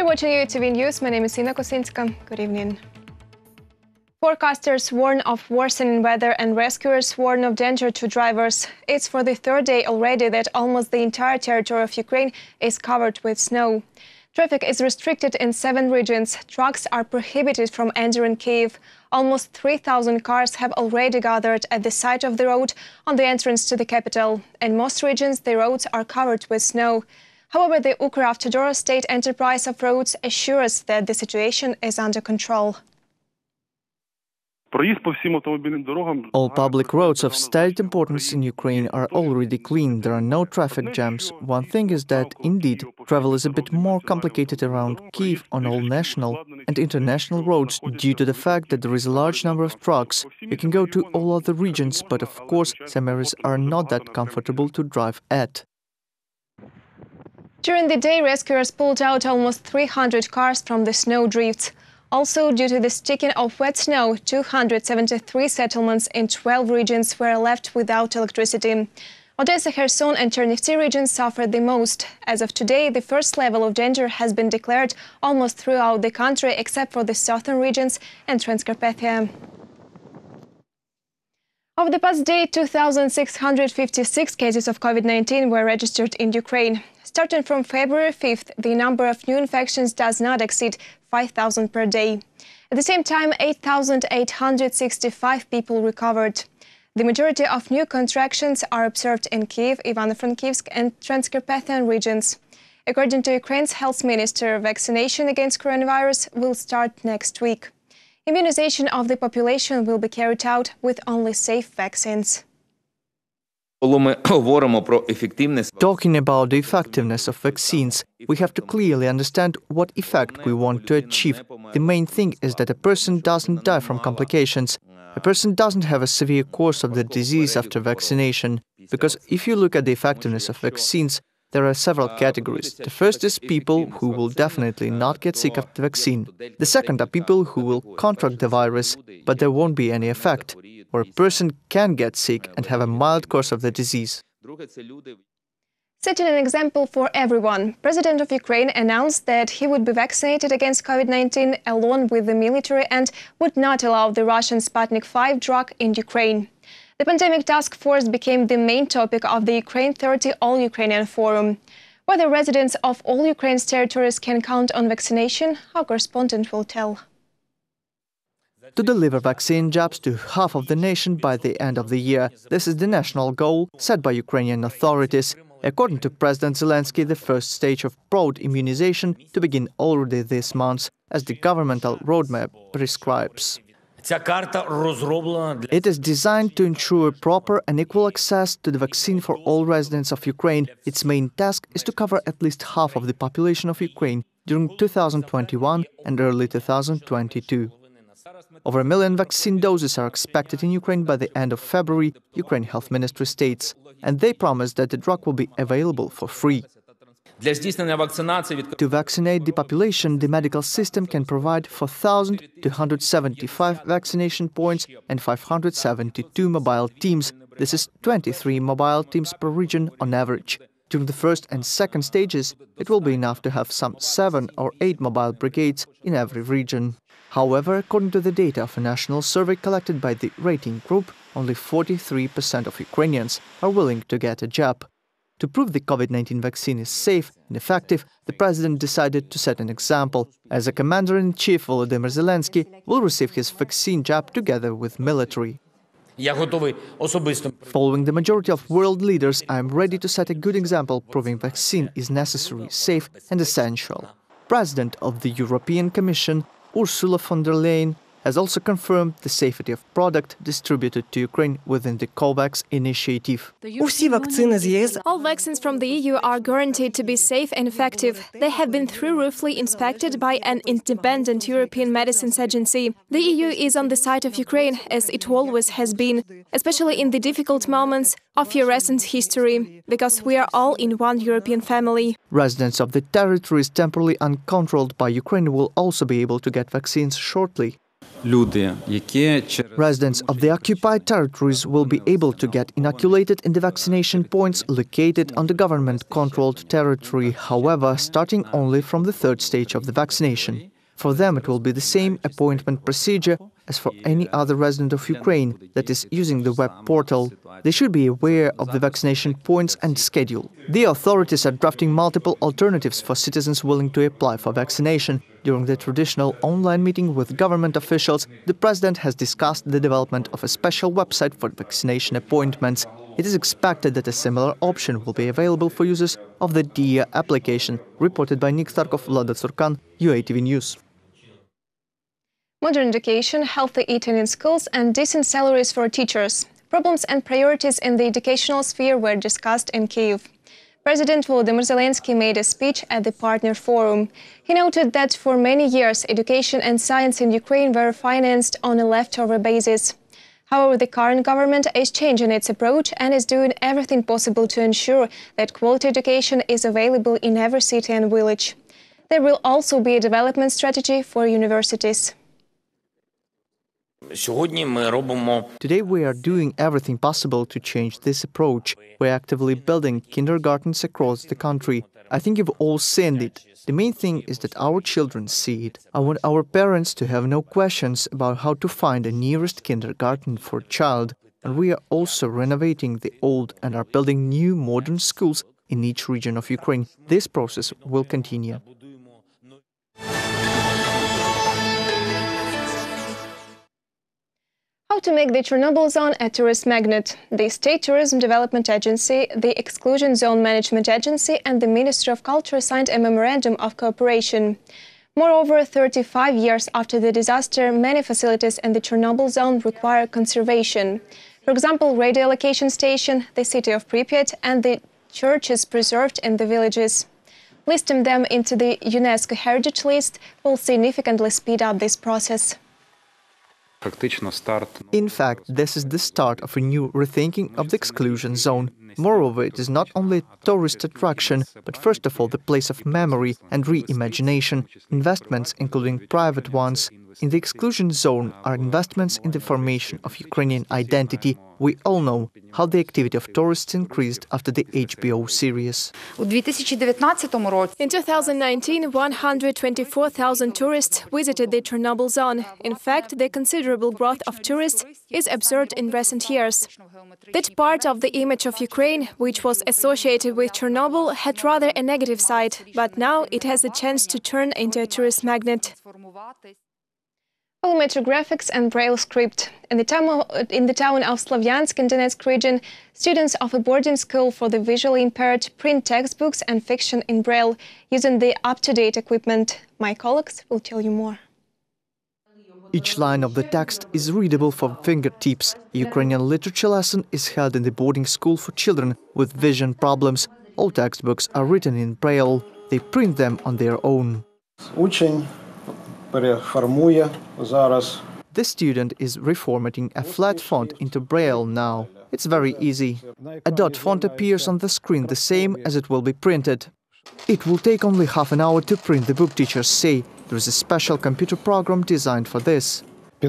watching UATV News. My name is Ina Kosinska. Good evening. Forecasters warn of worsening weather and rescuers warn of danger to drivers. It's for the third day already that almost the entire territory of Ukraine is covered with snow. Traffic is restricted in 7 regions. Trucks are prohibited from entering Kyiv. Almost 3,000 cars have already gathered at the side of the road on the entrance to the capital. In most regions, the roads are covered with snow. However, the Ukravtodor state enterprise of roads assures that the situation is under control. All public roads of state importance in Ukraine are already clean. There are no traffic jams. One thing is that, indeed, travel is a bit more complicated around Kyiv on all national and international roads due to the fact that there is a large number of trucks. You can go to all other regions, but of course, some areas are not that comfortable to drive at. During the day, rescuers pulled out almost 300 cars from the snow drifts. Also, due to the sticking of wet snow, 273 settlements in 12 regions were left without electricity. Odessa, Kherson and Chernivtsi regions suffered the most. As of today, the first level of danger has been declared almost throughout the country, except for the southern regions and Transcarpathia. Over the past day, 2,656 cases of COVID-19 were registered in Ukraine. Starting from February 5th, the number of new infections does not exceed 5,000 per day. At the same time, 8,865 people recovered. The majority of new contractions are observed in Kyiv, Ivano-Frankivsk and Transcarpathian regions. According to Ukraine's health minister, vaccination against coronavirus will start next week. Immunization of the population will be carried out with only safe vaccines. Talking about the effectiveness of vaccines, we have to clearly understand what effect we want to achieve. The main thing is that a person doesn't die from complications. A person doesn't have a severe course of the disease after vaccination. Because if you look at the effectiveness of vaccines, there are several categories. The first is people who will definitely not get sick after the vaccine. The second are people who will contract the virus, but there won't be any effect, or a person can get sick and have a mild course of the disease. Setting an example for everyone, President of Ukraine announced that he would be vaccinated against COVID-19 along with the military and would not allow the Russian Sputnik V drug in Ukraine. The pandemic task force became the main topic of the Ukraine 30 All-Ukrainian Forum. Whether residents of all Ukraine's territories can count on vaccination, our correspondent will tell. To deliver vaccine jabs to half of the nation by the end of the year. This is the national goal set by Ukrainian authorities. According to President Zelensky, the first stage of broad immunization to begin already this month, as the governmental roadmap prescribes. It is designed to ensure proper and equal access to the vaccine for all residents of Ukraine. Its main task is to cover at least half of the population of Ukraine during 2021 and early 2022. Over 1 million vaccine doses are expected in Ukraine by the end of February, Ukraine Health Ministry states, and they promise that the drug will be available for free. To vaccinate the population, the medical system can provide 4,275 vaccination points and 572 mobile teams. This is 23 mobile teams per region on average. During the first and second stages, it will be enough to have some 7 or 8 mobile brigades in every region. However, according to the data of a national survey collected by the rating group, only 43% of Ukrainians are willing to get a jab. To prove the COVID-19 vaccine is safe and effective, the president decided to set an example, as a commander-in-chief Volodymyr Zelensky will receive his vaccine jab together with military. Following the majority of world leaders, I am ready to set a good example, proving vaccine is necessary, safe and essential. President of the European Commission, Ursula von der Leyen, has also confirmed the safety of product distributed to Ukraine within the COVAX initiative. All vaccines from the EU are guaranteed to be safe and effective. They have been thoroughly inspected by an independent European Medicines Agency. The EU is on the side of Ukraine, as it always has been, especially in the difficult moments of your recent history, because we are all in one European family. Residents of the territories temporarily uncontrolled by Ukraine will also be able to get vaccines shortly. Residents of the occupied territories will be able to get inoculated in the vaccination points located on the government-controlled territory, however, starting only from the third stage of the vaccination. For them, it will be the same appointment procedure as for any other resident of Ukraine that is using the web portal. They should be aware of the vaccination points and schedule. The authorities are drafting multiple alternatives for citizens willing to apply for vaccination. During the traditional online meeting with government officials, the president has discussed the development of a special website for vaccination appointments. It is expected that a similar option will be available for users of the DIA application, reported by Nick Starkov, Vlada Tsurkan, UATV News. Modern education, healthy eating in schools and decent salaries for teachers. Problems and priorities in the educational sphere were discussed in Kyiv. President Volodymyr Zelensky made a speech at the Partner Forum. He noted that for many years, education and science in Ukraine were financed on a leftover basis. However, the current government is changing its approach and is doing everything possible to ensure that quality education is available in every city and village. There will also be a development strategy for universities. Today we are doing everything possible to change this approach. We're actively building kindergartens across the country. I think you've all seen it. The main thing is that our children see it. I want our parents to have no questions about how to find the nearest kindergarten for a child. And we are also renovating the old and are building new modern schools in each region of Ukraine. This process will continue. How to make the Chernobyl zone a tourist magnet. The State Tourism Development Agency, the Exclusion Zone Management Agency and the Ministry of Culture signed a memorandum of cooperation. Moreover, 35 years after the disaster, many facilities in the Chernobyl zone require conservation. For example, radio location station, the city of Pripyat and the churches preserved in the villages. Listing them into the UNESCO Heritage List will significantly speed up this process. In fact, this is the start of a new rethinking of the exclusion zone. Moreover, it is not only a tourist attraction, but first of all the place of memory and reimagination. Investments, including private ones, in the exclusion zone are investments in the formation of Ukrainian identity. We all know how the activity of tourists increased after the HBO series. In 2019, 124,000 tourists visited the Chernobyl zone. In fact, the considerable growth of tourists is observed in recent years. That part of the image of Ukraine, which was associated with Chernobyl, had rather a negative side, but now it has a chance to turn into a tourist magnet. Volumetric graphics and Braille script. In the town of Slavyansk in Donetsk region, students of a boarding school for the visually impaired print textbooks and fiction in Braille using the up-to-date equipment. My colleagues will tell you more. Each line of the text is readable from fingertips. A Ukrainian literature lesson is held in the boarding school for children with vision problems. All textbooks are written in Braille. They print them on their own. This student is reformatting a flat font into Braille now. It's very easy. A dot font appears on the screen the same as it will be printed. It will take only half an hour to print, the book teachers say. There is a special computer program designed for this. The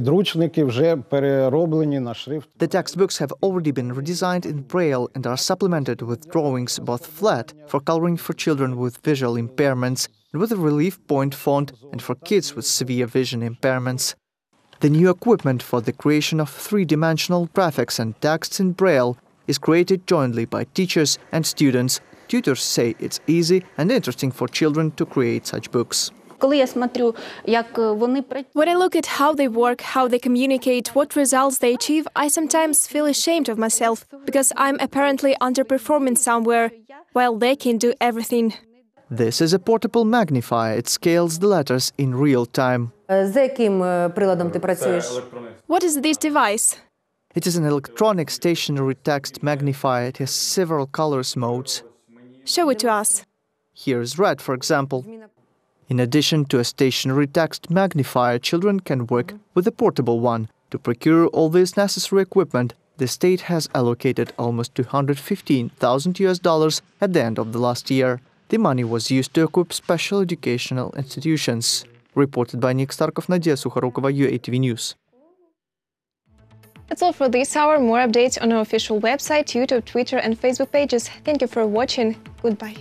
textbooks have already been redesigned in Braille and are supplemented with drawings, both flat, for coloring for children with visual impairments, and with a relief point font, and for kids with severe vision impairments. The new equipment for the creation of three-dimensional graphics and texts in Braille is created jointly by teachers and students. Tutors say it's easy and interesting for children to create such books. When I look at how they work, how they communicate, what results they achieve, I sometimes feel ashamed of myself, because I'm apparently underperforming somewhere, while they can do everything. This is a portable magnifier. It scales the letters in real time. What is this device? It is an electronic stationary text magnifier. It has several colors modes. Show it to us. Here is red, for example. In addition to a stationary text magnifier, children can work with a portable one. To procure all this necessary equipment, the state has allocated almost $215,000 at the end of the last year. The money was used to equip special educational institutions. Reported by Nick Starkov, Nadia Sukharukova, UATV News. That's all for this hour. More updates on our official website, YouTube, Twitter and Facebook pages. Thank you for watching. Goodbye.